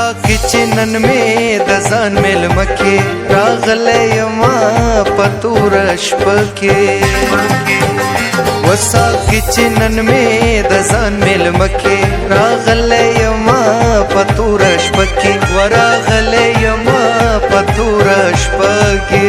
साकी चिनन में दजान मेल मके रागले यमा पतूर अशपके वसाकी चिनन में दजान मेल मके रागले यमा पतूर अशपके वरागले यमा पतूर अशपके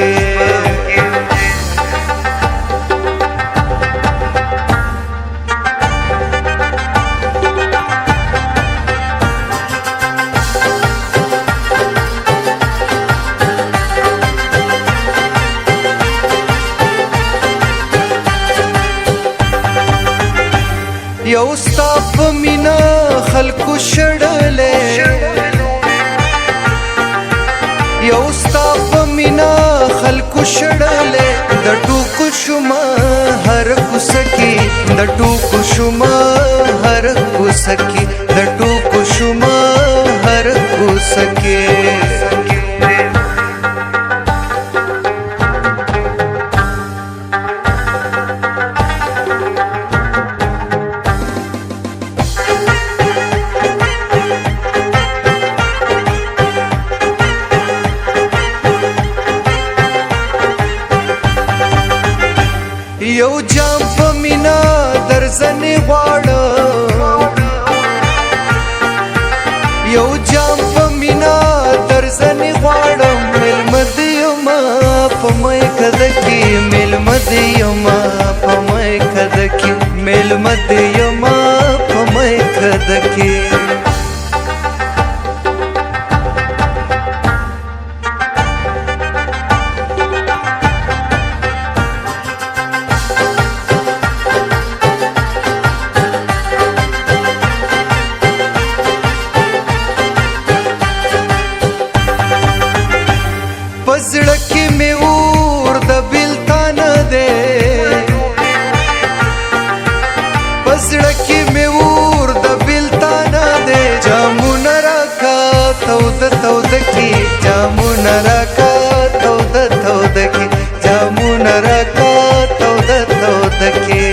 یو ستا په مینا خلکو شړلې یو ستا په مینا خلکو شړلې د ټوکو شوما هر کوسکی د ټوکو شوما هر کوسکی د ټوکو شوما هر کوسکی یو جام په مینا درځنې غواړم یو جام په مینا درځنې غواړم مېلمه د یما په مې کده کې مېلمه د یما په مې کده کې مېلمه د یما په مې کده کې पजड़ की में और दबिलता न दे पजड़ की में और दबिलता न दे जामुन रखा तौद तौद की जामुन रखा तौद तौद की जामुन रखा तौद तौद की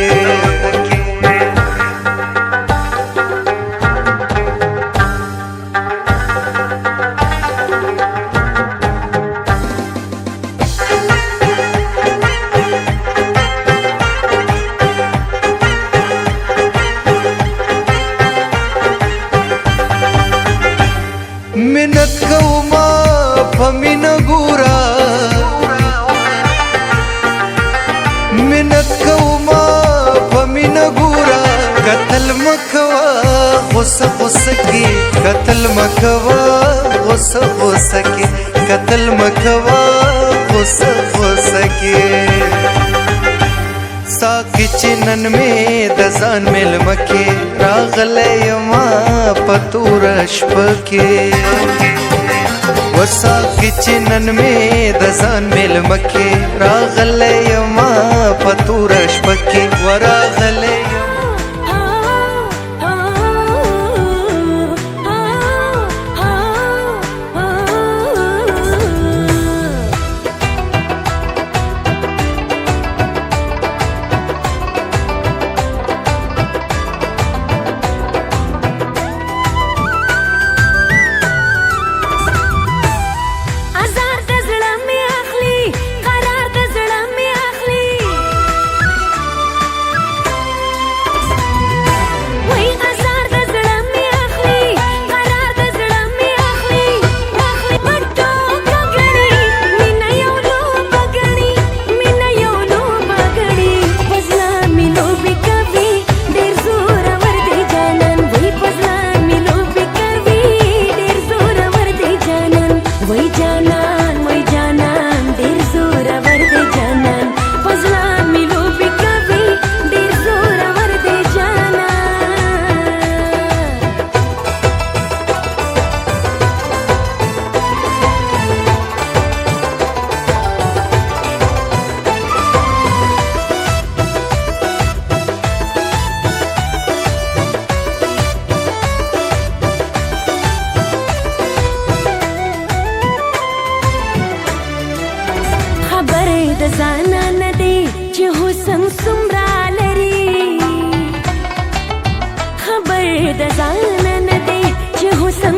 मिनत कौमा फमिन गुरा मिनत कौमा फमिन गुरा कतल मखवा गुस गुस की कतल मखवा गुस गुस की कतल मखवा गुस गुस की साकी चिनन में दजान मेल मके रागले यमा पतूर अशपके वसाकी चिनन में दजान मेल मके रागले यमा पतूर अशपके वरागले ځانا نه دی چې حسن څومره لري خبر د ځانا نه دی چې حسن